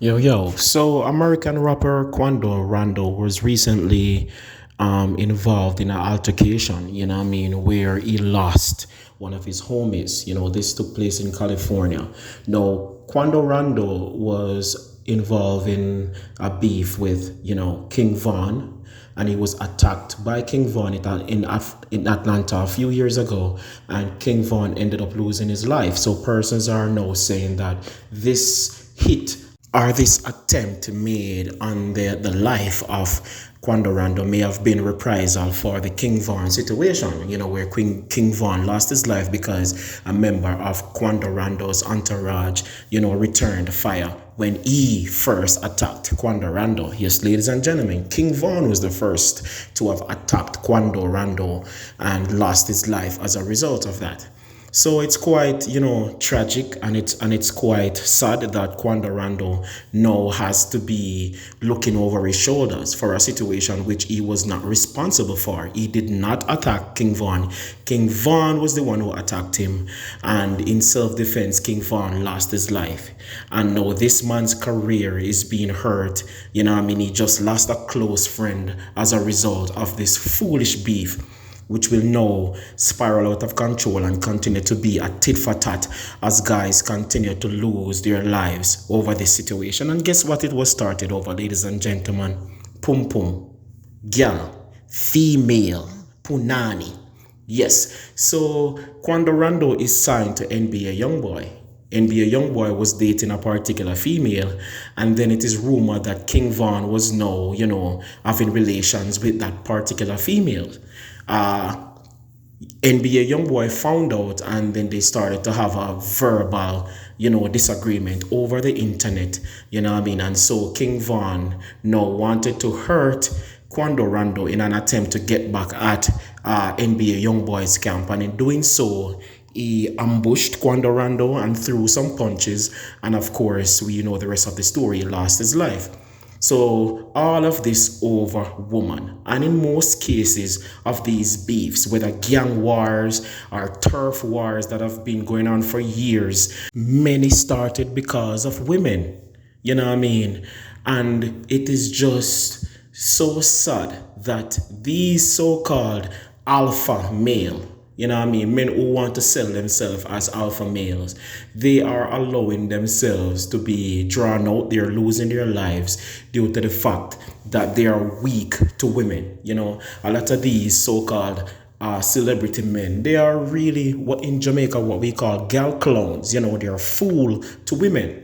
Yo, yo. So, American rapper Quando Rondo was recently involved in an altercation, where he lost one of his homies. This took place in California. Now, Quando Rondo was involved in a beef with, King Von, and he was attacked by King Von in Atlanta a few years ago, and King Von ended up losing his life. So, persons are now saying that this hit or this attempt made on the life of Quando Rando may have been reprisal for the King Von situation, where King Von lost his life because a member of Quando Rando's entourage, returned fire when he first attacked Quando Rando. Yes, ladies and gentlemen, King Von was the first to have attacked Quando Rando and lost his life as a result of that. So it's quite, tragic, and it's quite sad that Quando Rando now has to be looking over his shoulders for a situation which he was not responsible for. He did not attack King Von. King Von was the one who attacked him, and in self-defense, King Von lost his life. And now this man's career is being hurt. He just lost a close friend as a result of this foolish beef, which will now spiral out of control and continue to be a tit for tat as guys continue to lose their lives over this situation. And guess what it was started over, ladies and gentlemen? Pum pum, gal, female, punani. Yes, so Quando Rando is signed to NBA Youngboy. NBA Youngboy was dating a particular female, and then it is rumored that King Von was now, having relations with that particular female. Uh, NBA Youngboy found out, and then they started to have a verbal, disagreement over the internet, And so King Von now wanted to hurt Quando Rando in an attempt to get back at NBA Youngboy's camp, and in doing so, he ambushed Quando Rando and threw some punches, and of course, we know the rest of the story. He lost his life. So all of this over woman, and in most cases of these beefs, whether gang wars or turf wars that have been going on for years, many started because of women. And it is just so sad that these so-called alpha male, men who want to sell themselves as alpha males, they are allowing themselves to be drawn out. They're losing their lives due to the fact that they are weak to women. A lot of these so-called celebrity men, they are really what in Jamaica what we call gal clones. They're a fool to women.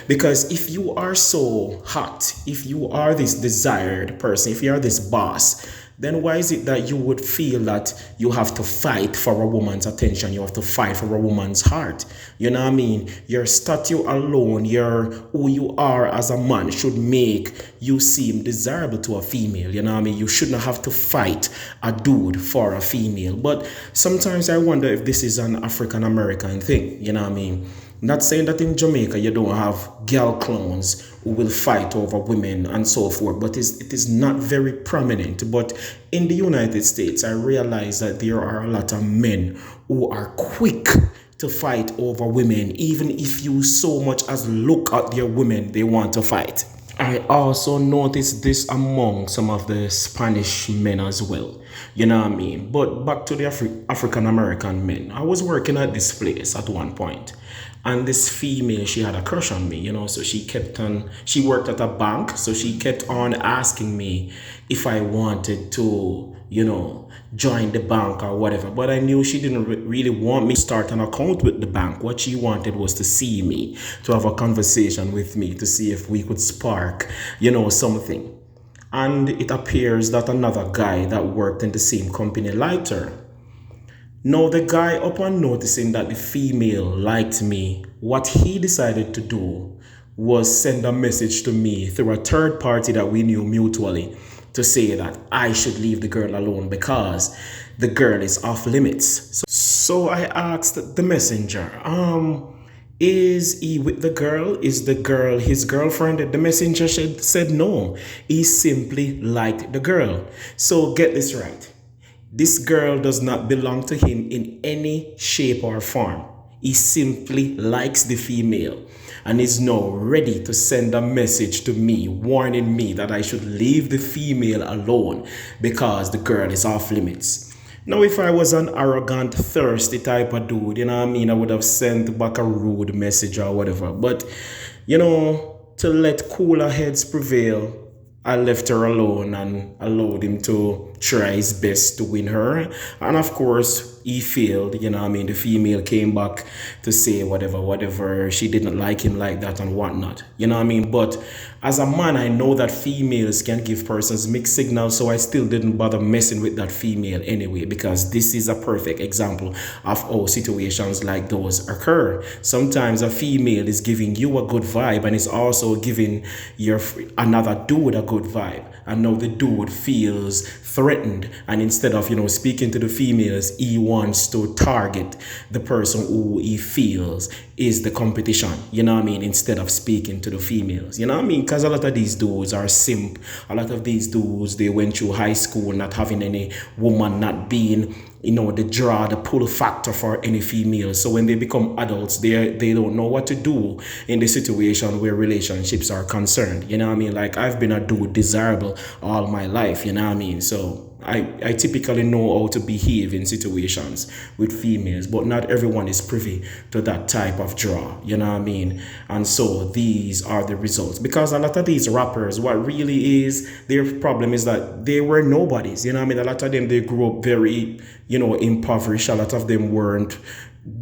Because if you are so hot, if you are this desired person, if you are this boss, then why is it that you would feel that you have to fight for a woman's attention? You have to fight for a woman's heart. Your statue alone, your who you are as a man should make you seem desirable to a female. You shouldn't have to fight a dude for a female. But sometimes I wonder if this is an African American thing. Not saying that in Jamaica you don't have girl clones who will fight over women and so forth, but it is not very prominent. But in the United States, I realize that there are a lot of men who are quick to fight over women, even if you so much as look at their women, they want to fight. I also noticed this among some of the Spanish men as well. But back to the African American men. I was working at this place at one point, and this female, she had a crush on me, so she worked at a bank, so she kept on asking me if I wanted to, join the bank or whatever. But I knew she didn't really want me to start an account with the bank. What she wanted was to see me, to have a conversation with me, to see if we could spark, something. And it appears that another guy that worked in the same company liked her. Now, the guy, upon noticing that the female liked me, what he decided to do was send a message to me through a third party that we knew mutually to say that I should leave the girl alone because the girl is off limits. So I asked the messenger, is he with the girl? Is the girl his girlfriend? The messenger said no. He simply liked the girl. So get this right. This girl does not belong to him in any shape or form. He simply likes the female. and is now ready to send a message to me warning me that I should leave the female alone because the girl is off limits. Now, if I was an arrogant, thirsty type of dude, you know what I mean, I would have sent back a rude message or whatever. But, to let cooler heads prevail, I left her alone and allowed him to try his best to win her. And of course, he failed. The female came back to say whatever. She didn't like him like that and whatnot. But as a man, I know that females can give persons mixed signals, so I still didn't bother messing with that female anyway, because this is a perfect example of how situations like those occur. Sometimes a female is giving you a good vibe and is also giving another dude a good vibe, and now the dude feels threatened, and instead of speaking to the females, he wants to target the person who he feels is the competition, instead of speaking to the females, because a lot of these dudes are simp. A lot of these dudes, they went through high school not having any woman, not being the pull factor for any female. So when they become adults, they don't know what to do in the situation where relationships are concerned. Like, I've been a dude desirable all my life, so I typically know how to behave in situations with females, but not everyone is privy to that type of draw, and so these are the results, because a lot of these rappers, what really is their problem is that they were nobodies. A lot of them, they grew up very impoverished. A lot of them weren't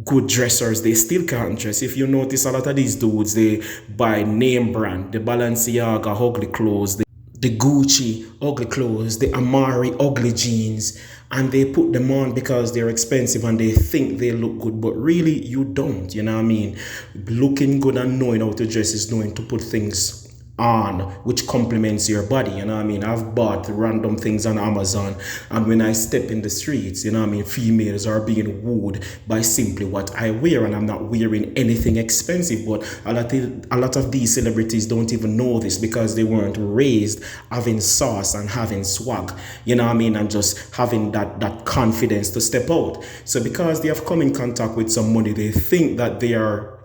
good dressers. They still can't dress. If you notice, a lot of these dudes, they buy name brand, the Balenciaga ugly clothes, the Gucci ugly clothes, the Amari ugly jeans, and they put them on because they're expensive and they think they look good, but really you don't. Looking good and knowing how to dress is knowing to put things on which complements your body. I've bought random things on Amazon, and when I step in the streets, females are being wooed by simply what I wear, and I'm not wearing anything expensive. But a lot of these celebrities don't even know this, because they weren't raised having sauce and having swag, and just having that confidence to step out. So because they have come in contact with some money, they think that they are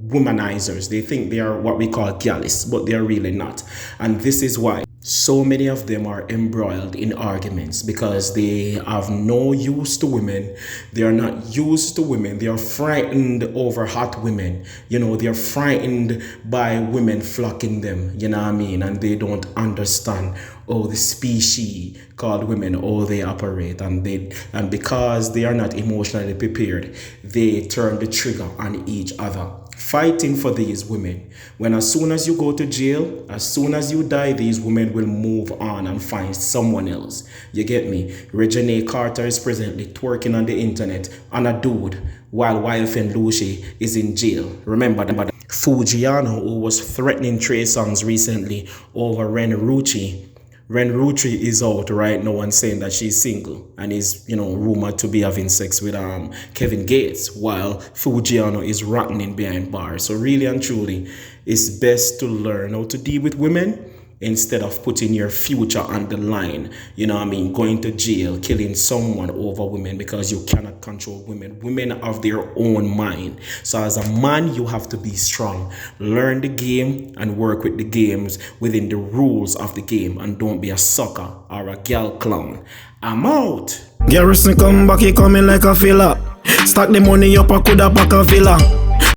womanizers. They think they are what we call gallus, but they're really not. And this is why so many of them are embroiled in arguments, because they have no use to women. They are not used to women. They are frightened over hot women. They are frightened by women flocking them, and they don't understand the species called women, how they operate, and because they are not emotionally prepared, they turn the trigger on each other, fighting for these women. When as soon as you go to jail, as soon as you die, these women will move on and find someone else. You get me? Regine Carter is presently twerking on the internet on a dude, while wife and Lucy is in jail. Remember Fujiano, who was threatening Trey Songz recently over Ren Rucci. Ren Rucci is out right now and saying that she's single and is, rumored to be having sex with Kevin Gates, while Fujiano is rotting behind bars. So really and truly, it's best to learn how to deal with women instead of putting your future on the line, going to jail, killing someone over women, because you cannot control women. Women have their own mind. So as a man, you have to be strong. Learn the game and work with the games within the rules of the game, and don't be a sucker or a gal clown. I'm out. Garrison come back, he coming like a filler. Stack the money up, I coulda pack a villa.